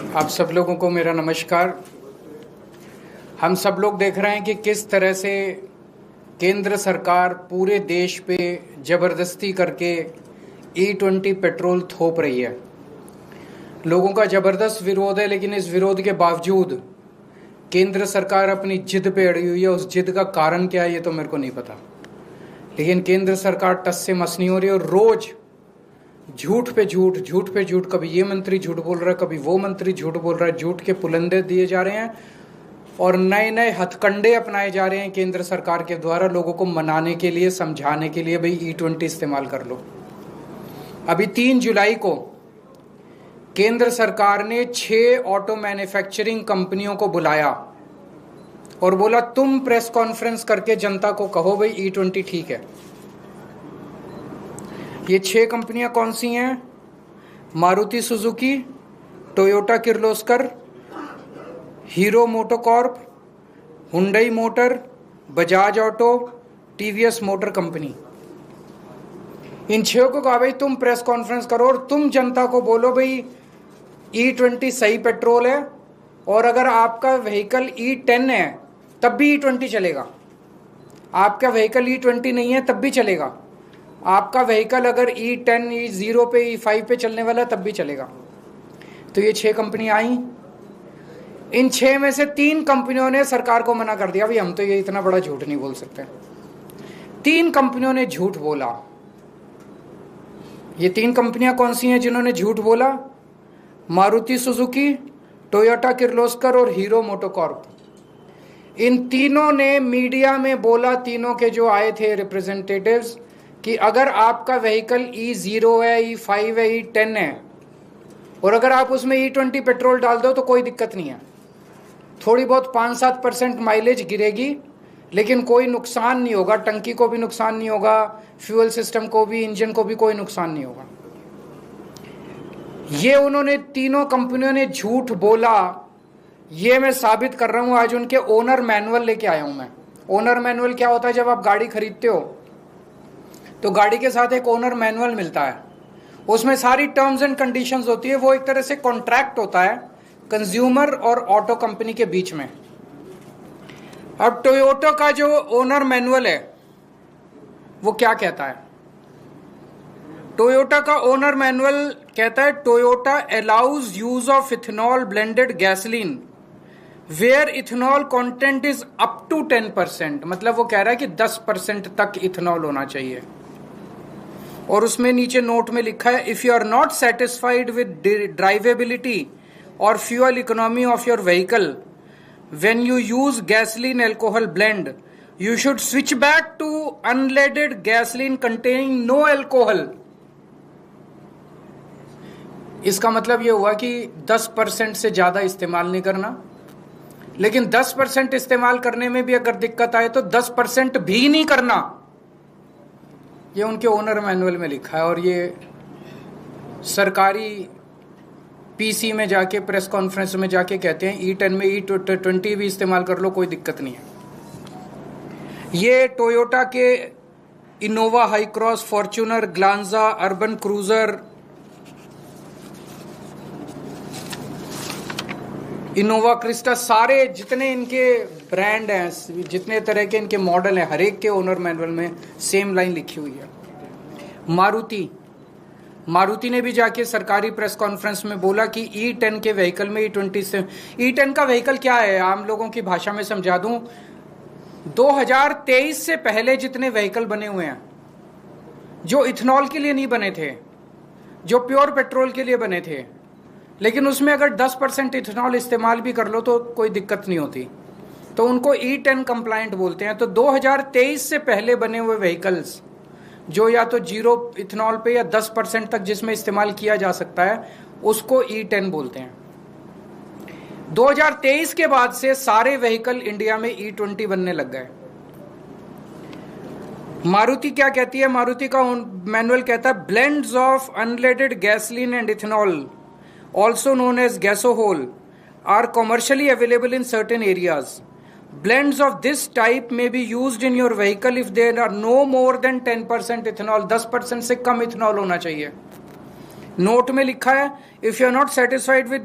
आप सब लोगों को मेरा नमस्कार। हम सब लोग देख रहे हैं कि किस तरह से केंद्र सरकार पूरे देश पे ज़बरदस्ती करके E20 पेट्रोल थोप रही है। लोगों का ज़बरदस्त विरोध है, लेकिन इस विरोध के बावजूद केंद्र सरकार अपनी जिद पे अड़ी हुई है। उस जिद का कारण क्या है ये तो मेरे को नहीं पता, लेकिन केंद्र सरकार टस से मस नहीं हो रही और रोज़ झूठ पे झूठ, कभी ये मंत्री झूठ बोल रहा है, कभी वो मंत्री झूठ बोल रहा है। झूठ के पुलंदे दिए जा रहे हैं और नए नए हथकंडे अपनाए जा रहे हैं केंद्र सरकार के द्वारा लोगों को मनाने के लिए, समझाने के लिए, भाई E20 इस्तेमाल कर लो। अभी 3 जुलाई को केंद्र सरकार ने 6 ऑटो मैन्युफैक्चरिंग कंपनियों को बुलाया और बोला तुम प्रेस कॉन्फ्रेंस करके जनता को कहो भाई E20 ठीक है। ये 6 कंपनियां कौन सी हैं? Maruti Suzuki, Toyota Kirloskar, Hero MotoCorp, Hyundai motor, Bajaj auto, TVS motor company. इन 6 को कहा भाई तुम प्रेस कॉन्फ्रेंस करो और तुम जनता को बोलो भाई E20 सही पेट्रोल है, और अगर आपका व्हीकल E10 है तब भी E20 चलेगा। आपका व्हीकल E20 नहीं है तब भी चलेगा। आपका व्हीकल अगर E10, E0 पे, E5 पे चलने वाला तब भी चलेगा। तो ये 6 कंपनियां आई। इन 6 में से 3 कंपनियों ने सरकार को मना कर दिया, भाई हम तो ये इतना बड़ा झूठ नहीं बोल सकते। 3 कंपनियों ने झूठ बोला। ये 3 कंपनियां कौन सी हैं जिन्होंने झूठ बोला? मारुति सुजुकी, टोयोटा किर्लोस्कर और हीरो मोटोकॉर्प। इन तीनों ने मीडिया में बोला, तीनों के जो आए थे रिप्रेजेंटेटिव्स, कि अगर आपका व्हीकल E0 है, E5 है, E10 है और अगर आप उसमें E20 पेट्रोल डाल दो तो कोई दिक्कत नहीं है। थोड़ी बहुत 5-7% माइलेज गिरेगी, लेकिन कोई नुकसान नहीं होगा। टंकी को भी नुकसान नहीं होगा, फ्यूल सिस्टम को भी, इंजन को भी कोई नुकसान नहीं होगा। ये उन्होंने तीनों कंपनियों ने झूठ बोला। ये मैं साबित कर रहा हूं। आज उनके ओनर मैनुअल लेके आया हूं मैं। ओनर मैनुअल क्या होता है? जब आप गाड़ी खरीदते हो तो गाड़ी के साथ एक ओनर मैनुअल मिलता है। उसमें सारी टर्म्स एंड कंडीशंस होती है। वो एक तरह से कॉन्ट्रैक्ट होता है कंज्यूमर और ऑटो कंपनी के बीच में। अब टोयोटा का जो ओनर मैनुअल है वो क्या कहता है? टोयोटा का ओनर मैनुअल कहता है Toyota allows use of ethanol blended gasoline where ethanol content is up to 10%। मतलब वो कह रहा है कि 10% तक इथेनॉल होना चाहिए। और उसमें नीचे नोट में लिखा है, if you are not satisfied with drivability और fuel economy of your vehicle when you use gasoline alcohol blend, you should switch back to unleaded gasoline containing no alcohol. इसका मतलब यह हुआ कि 10% से ज्यादा इस्तेमाल नहीं करना, लेकिन 10% इस्तेमाल करने में भी अगर दिक्कत आए तो 10% भी नहीं करना। ये उनके ओनर मैनुअल में लिखा है। और ये सरकारी पीसी में जाके, प्रेस कॉन्फ्रेंस में जाके कहते हैं E10 में E20 भी इस्तेमाल कर लो, कोई दिक्कत नहीं है। ये टोयोटा के Innova high cross, Fortuner, Glanza, urban cruiser, Innova Crysta, सारे जितने इनके ब्रांड हैं, जितने तरह के इनके मॉडल हैं, हर एक के ओनर मैनुअल में सेम लाइन लिखी हुई है। मारुति ने भी जाके सरकारी प्रेस कॉन्फ्रेंस में बोला कि E10 के व्हीकल में E20 से, E10 का व्हीकल क्या है आम लोगों की भाषा में समझा दूं। 2023 से पहले जितने व्हीकल बने हुए हैं जो इथेनॉल के लिए नहीं बने थे, जो प्योर पेट्रोल के लिए बने थे, लेकिन उसमें अगर 10% इथेनॉल इस्तेमाल भी कर लो तो कोई दिक्कत नहीं होती, तो उनको E10 कंप्लायंट बोलते हैं। तो 2023 से पहले बने हुए व्हीकल्स जो या तो 0 इथेनॉल पे या 10% तक जिसमें इस्तेमाल किया जा सकता है, उसको E10 बोलते हैं। 2023 के बाद से सारे व्हीकल इंडिया में E20 बनने लग गए। मारुति क्या कहती है? मारुति का मैनुअल कहता है blends of unleaded gasoline and ethanol also known as gasohol are commercially available in certain areas. Blends of this type may be used in your vehicle if there are no more than 10% ethanol. 10% से कम ethanol होना चाहिए। Note में लिखा है, if you are not satisfied with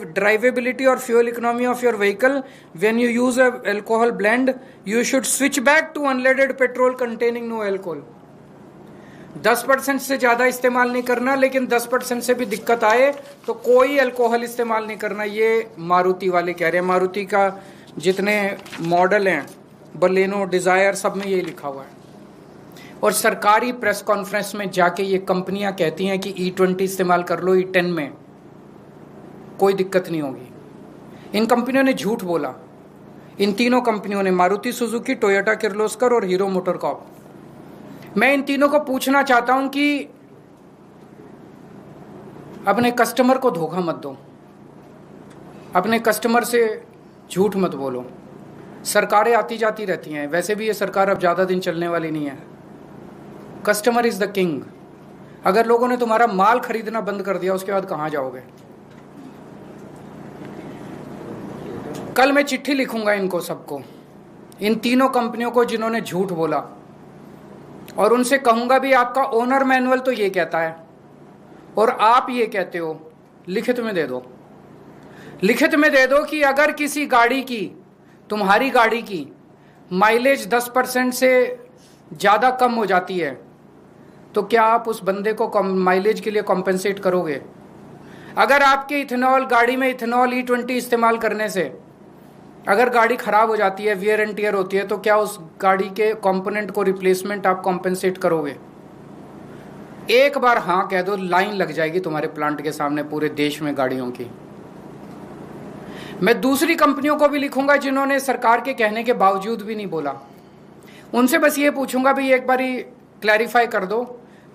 drivability और fuel economy of your vehicle when you use alcohol blend, you should switch back to unleaded petrol containing no alcohol. 10% से ज्यादा इस्तेमाल नहीं करना, लेकिन 10% से भी दिक्कत आए तो कोई अल्कोहल इस्तेमाल नहीं करना। ये मारुति वाले कह रहे हैं। मारुति का जितने मॉडल हैं, बलेनो, डिजायर, सब में यही लिखा हुआ है। और सरकारी प्रेस कॉन्फ्रेंस में जाके ये कंपनियां कहती हैं कि E20 इस्तेमाल कर लो, E10 में कोई दिक्कत नहीं होगी। इन कंपनियों ने झूठ बोला। इन तीनों कंपनियों ने, मारुति सुजुकी, टोयोटा किर्लोस्कर और हीरो मोटरकॉर्प। मैं इन तीनों को पूछना चाहता हूं कि अपने कस्टमर को धोखा मत दो, अपने कस्टमर से झूठ मत बोलो। सरकारें आती जाती रहती हैं, वैसे भी ये सरकार अब ज्यादा दिन चलने वाली नहीं है। Customer is the king. अगर लोगों ने तुम्हारा माल खरीदना बंद कर दिया, उसके बाद कहां जाओगे? कल मैं चिट्ठी लिखूंगा इनको सबको, इन तीनों कंपनियों को जिन्होंने झूठ बोला, और उनसे कहूंगा भी आपका ओनर मैनुअल तो ये कहता है और आप ये कहते हो, लिखित में दे दो। लिखित में दे दो कि अगर किसी गाड़ी की, तुम्हारी गाड़ी की माइलेज 10% से ज्यादा कम हो जाती है तो क्या आप उस बंदे को माइलेज के लिए कॉम्पेंसेट करोगे? अगर आपके इथेनॉल गाड़ी में इथेनॉल E20 इस्तेमाल करने से अगर गाड़ी खराब हो जाती है, वियर एंड टियर होती है, तो क्या उस गाड़ी के कंपोनेंट को रिप्लेसमेंट आप कॉम्पेंसेट करोगे? एक बार हाँ कह दो, लाइन लग जाएगी तुम्हारे प्लांट के सामने पूरे देश में गाड़ियों की। मैं दूसरी कंपनियों को भी लिखूंगा जिन्होंने सरकार के कहने के बावजूद भी नहीं बोला। उनसे बस ये पूछूंगा भी एक बारी क्लैरिफाई कर दो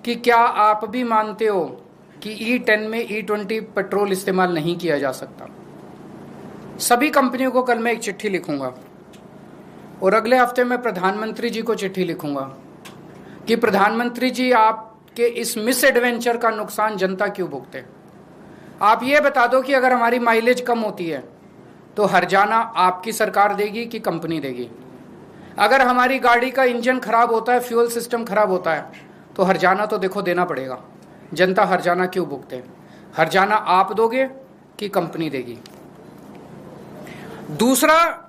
कि क्या आप भी मानते हो कि E10 में E20 पेट्रोल इस्तेमाल नहीं किया जा सकता? सभी कंपनियों को कल मैं एक चिट्ठी लिखूंगा और अगले हफ्ते में प्रधानमंत्री जी को चिट्ठी लिखूंगा कि प्रधानमंत्री जी, आपके इस मिस एडवेंचर का नुकसान जनता क्यों भुगते? आप ये बता दो कि अगर हमारी माइलेज कम होती है तो हर्जाना आपकी सरकार देगी कि कंपनी देगी? अगर हमारी गाड़ी का इंजन खराब होता है, फ्यूल सिस्टम खराब होता है, तो हर्जाना तो देखो देना पड़ेगा। जनता हर्जाना क्यों भुगते? हर्जाना आप दोगे कि कंपनी देगी? दूसरा,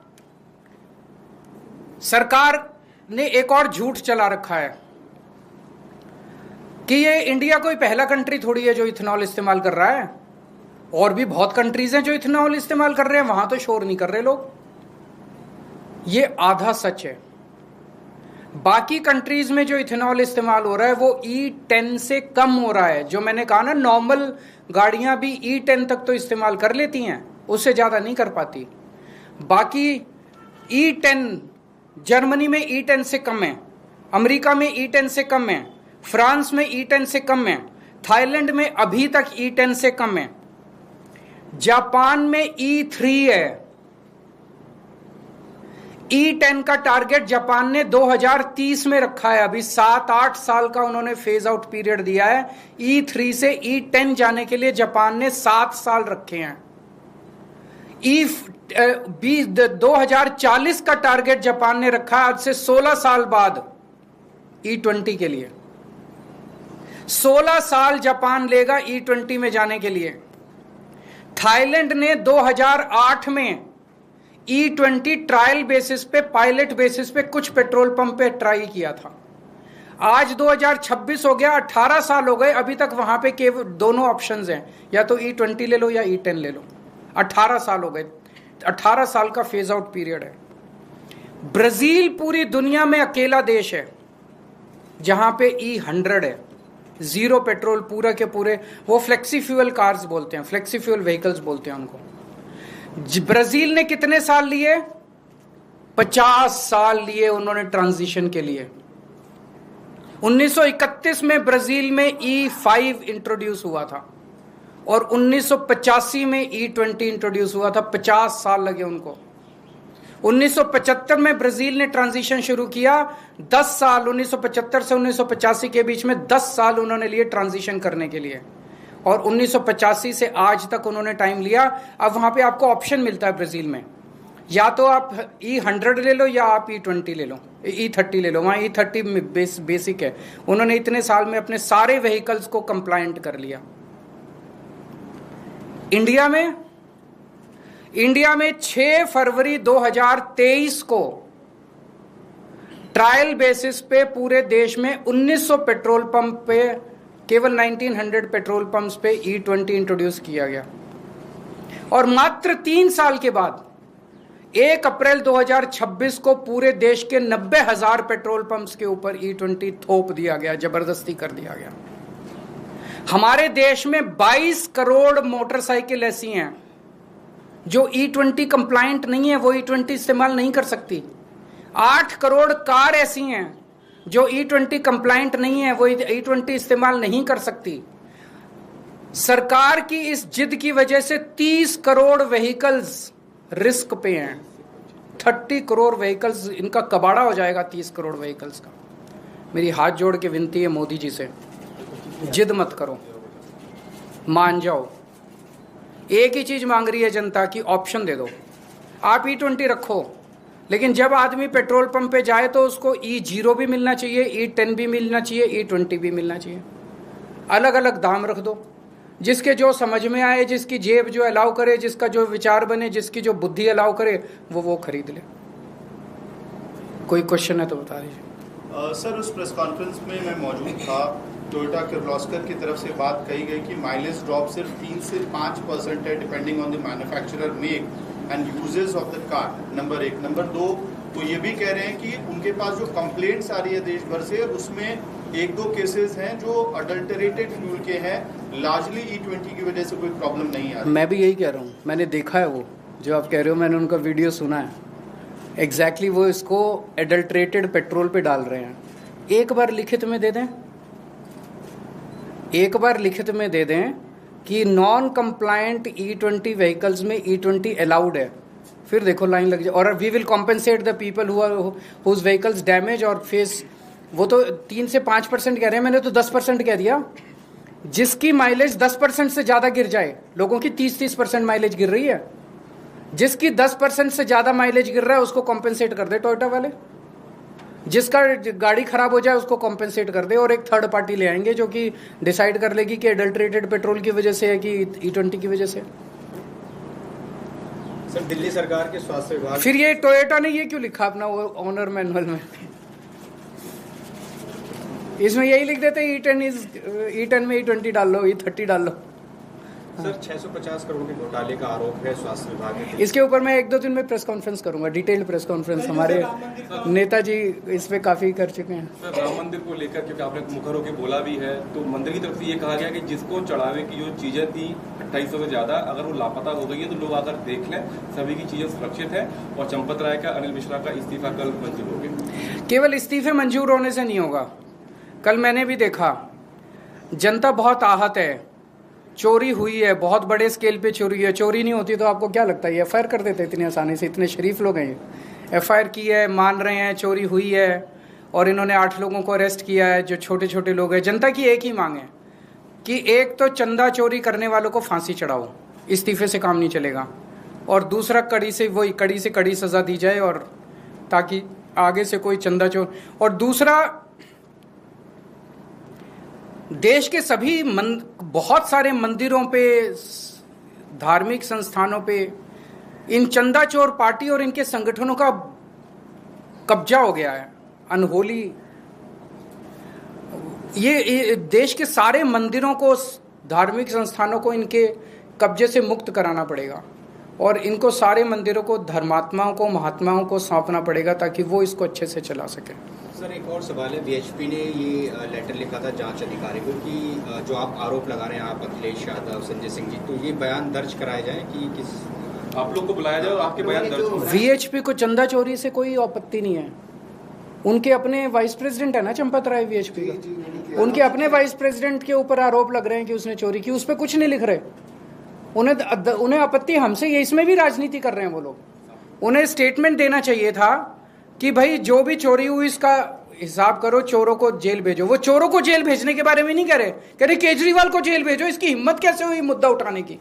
सरकार ने एक और झूठ चला रखा है कि ये इंडिया कोई पहला कंट्री थोड़ी है जो इथेनॉल इस्तेमाल कर रहा है। और भी बहुत कंट्रीज हैं जो इथेनॉल इस्तेमाल कर रहे हैं, वहां तो शोर नहीं कर रहे लोग। ये आधा सच है। बाकी कंट्रीज में जो इथेनॉल इस्तेमाल हो रहा है वो E10 से कम हो रहा है। जो मैंने कहा ना, नॉर्मल गाड़ियां भी E10 तक तो इस्तेमाल कर लेती हैं, उससे ज्यादा नहीं कर पाती। बाकी E10, जर्मनी में E10 से कम है, अमेरिका में E10 से कम है, फ्रांस में E10 से कम है, थाईलैंड में अभी तक E10 से कम है, जापान में E3 है। E10 का टारगेट जापान ने 2030 में रखा है। अभी 7-8 साल का उन्होंने फेज आउट पीरियड दिया है। E3 से E10 जाने के लिए जापान ने 7 साल रखे हैं। 2040 का टारगेट जापान ने रखा है, आज से 16 साल बाद E20 के लिए। 16 साल जापान लेगा E20 में जाने के लिए। थाईलैंड ने 2008 में E20 ट्रायल बेसिस पे, पायलट बेसिस पे कुछ पेट्रोल पंप पे ट्राई किया था। आज 2026 हो गया, 18 साल हो गए, अभी तक वहां पे केवल दोनों ऑप्शंस हैं, या तो E20 ले लो या E10 ले लो। 18 साल हो गए, 18 साल का फेज आउट पीरियड है। ब्राजील पूरी दुनिया में अकेला देश है जहां पे E100 है, जीरो पेट्रोल, पूरा के पूरे। वो फ्लेक्सी फ्यूल कार्स बोलते हैं, फ्लेक्सी फ्यूल व्हीकल्स बोलते हैं उनको। ब्राजील ने कितने साल लिए? 50 साल लिए उन्होंने ट्रांजिशन के लिए। 1931 में ब्राजील में E5 इंट्रोड्यूस हुआ था और 1985 में E20 इंट्रोड्यूस हुआ था। 50 साल लगे उनको। 1975 में ब्राजील ने ट्रांजिशन शुरू किया। 10 साल, 1975 से 1985 के बीच में 10 साल उन्होंने लिए ट्रांजिशन करने के लिए, और 1985 से आज तक उन्होंने टाइम लिया। अब वहां पे आपको ऑप्शन मिलता है ब्राजील में, या तो आप E100 ले लो या आप E20 ले लो, E30 ले लो। वहां E30 बेसिक है। उन्होंने इतने साल में अपने सारे व्हीकल्स को कंप्लायंट कर लिया। इंडिया में 6 फरवरी 2023 को ट्रायल बेसिस पे पूरे देश में 1900 पेट्रोल पंप पे, केवल 1900 पेट्रोल पंप्स पे E20 इंट्रोड्यूस किया गया। और मात्र 3 साल के बाद 1 अप्रैल 2026 को पूरे देश के 90,000 पेट्रोल पंप्स के ऊपर E20 थोप दिया गया, जबरदस्ती कर दिया गया। हमारे देश में 22 करोड़ मोटरसाइकिल ऐसी हैं जो E20 कंप्लायंट नहीं है, वो E20 इस्तेमाल नहीं कर सकती। 8 करोड़ कार ऐसी हैं जो E20 कंप्लायंट नहीं है, वो E20 इस्तेमाल नहीं कर सकती। सरकार की इस जिद की वजह से 30 करोड़ व्हीकल्स रिस्क पे हैं। 30 करोड़ व्हीकल्स, इनका कबाड़ा हो जाएगा 30 करोड़ व्हीकल्स का। मेरी हाथ जोड़ के विनती है मोदी जी से, जिद मत करो, मान जाओ। एक ही चीज मांग रही है जनता की, ऑप्शन दे दो। आप E20 रखो, लेकिन जब आदमी पेट्रोल पंप पे जाए तो उसको E0 भी मिलना चाहिए, E10 भी मिलना चाहिए, E20 भी मिलना चाहिए। अलग अलग दाम रख दो, जिसके जो समझ में आए, जिसकी जेब जो अलाउ करे, जिसका जो विचार बने, जिसकी जो बुद्धि अलाउ करे, वो खरीद ले। कोई क्वेश्चन है तो बता दीजिए। सर, उस प्रेस कॉन्फ्रेंस में मैं मौजूद था। टोयोटा किर्लोस्कर की तरफ से बात कही गई कि माइलेज ड्रॉप सिर्फ 3 से 5% है, depending on the manufacturer make and uses of the car. Number 1। Number 2, तो ये भी कह रहे हैं कि उनके पास जो कंप्लेंट्स आ रही है देश भर से, उसमें 1-2 केसेस हैं जो अडल्टरेटेड फ्यूल के हैं। लार्जली E20 की वजह से कोई प्रॉब्लम नहीं आ रही। मैं भी यही कह रहा हूँ, मैंने देखा है वो जो आप कह रहे हो, मैंने उनका वीडियो सुना है। एग्जैक्टली वो इसको एडल्टरेटेड पेट्रोल पे डाल रहे हैं। एक बार लिखित में दे दें, एक बार लिखित में दे दें कि नॉन कंप्लायंट E20 व्हीकल्स में E20 अलाउड है, फिर देखो लाइन लग जाए। और we will compensate the people whose vehicles damage और फेस। वो तो 3 से 5% कह रहे हैं, मैंने तो 10% कह दिया। जिसकी माइलेज 10% से ज्यादा गिर जाए, लोगों की 30% माइलेज गिर रही है, जिसकी 10% से ज्यादा माइलेज गिर रहा है उसको कॉम्पेंसेट कर दे टोयोटा वाले। जिसका गाड़ी खराब हो जाए उसको कॉम्पेंसेट कर दे, और एक थर्ड पार्टी ले आएंगे जो कि डिसाइड कर लेगी कि एडल्टरेटेड पेट्रोल की वजह से है कि E20 की वजह से। सर, दिल्ली सरकार के स्वास्थ्य विभाग, फिर ये टोयोटा ने ये क्यों लिखा अपना ऑनर मैनुअल में? इसमें यही लिख देते E10 में E20 डाल लो, E30 डाल लो। सर, 650 करोड़ के घोटाले का आरोप है स्वास्थ्य विभाग में। इसके ऊपर मैं 1-2 दिन में प्रेस कॉन्फ्रेंस करूंगा, डिटेल्ड प्रेस कॉन्फ्रेंस। हमारे नेताजी इस पे काफी कर चुके हैं। सर, राम मंदिर को लेकर क्योंकि आपने मुखर होकर बोला भी है, तो मंदिर की तरफ से ये कहा गया कि जिसको चढ़ावे की जो चीजें थी 2800 से ज्यादा, अगर वो लापता हो गई है तो लोग आकर देख लें, सभी की चीजें सुरक्षित है। और चंपत राय का, अनिल मिश्रा का इस्तीफा कल मंजूर हो गया। केवल इस्तीफे मंजूर होने से नहीं होगा। कल मैंने भी देखा, जनता बहुत आहत है। चोरी हुई है, बहुत बड़े स्केल पे चोरी है। चोरी नहीं होती तो आपको क्या लगता है FIR कर देते इतनी आसानी से? इतने शरीफ लोग हैं, FIR की है, मान रहे हैं चोरी हुई है, और इन्होंने 8 लोगों को अरेस्ट किया है जो छोटे छोटे लोग हैं। जनता की एक ही मांग है कि एक तो चंदा चोरी करने वालों को फांसी चढ़ाओ, इस्तीफे से काम नहीं चलेगा, और दूसरा कड़ी से कड़ी सजा दी जाए, और ताकि आगे से कोई चंदा चोर। और दूसरा, देश के सभी बहुत सारे मंदिरों पे, धार्मिक संस्थानों पे इन चंदा चोर पार्टी और इनके संगठनों का कब्जा हो गया है, अनहोली। ये देश के सारे मंदिरों को, धार्मिक संस्थानों को इनके कब्जे से मुक्त कराना पड़ेगा, और इनको सारे मंदिरों को धर्मात्माओं को, महात्माओं को सौंपना पड़ेगा ताकि वो इसको अच्छे से चला सके। सर, एक और सवाल है। VHP ने ये लेटर लिखा था जांच अधिकारी को कि जो आप आरोप लगा रहे हैं, आप अखिलेश यादव, संजय सिंह जी, तो ये बयान दर्ज कराए जाए कि किस आप लोग को बुलाया जाए और आपके बयान दर्ज हो। VHP को चंदा चोरी से कोई आपत्ति नहीं है। उनके अपने वाइस प्रेसिडेंट है ना चंपत राय VHP का, उनके अपने वाइस प्रेसिडेंट के ऊपर आरोप लग रहे हैं कि उसने चोरी की, उस पर कुछ नहीं लिख रहे। उन्हें आपत्ति हमसे, ये इसमें भी राजनीति कर रहे हैं वो लोग। उन्हें स्टेटमेंट देना चाहिए था कि भाई जो भी चोरी हुई इसका हिसाब करो, चोरों को जेल भेजो। वो चोरों को जेल भेजने के बारे में नहीं कह रहे, कह रहे केजरीवाल को जेल भेजो। इसकी हिम्मत कैसे हुई मुद्दा उठाने की?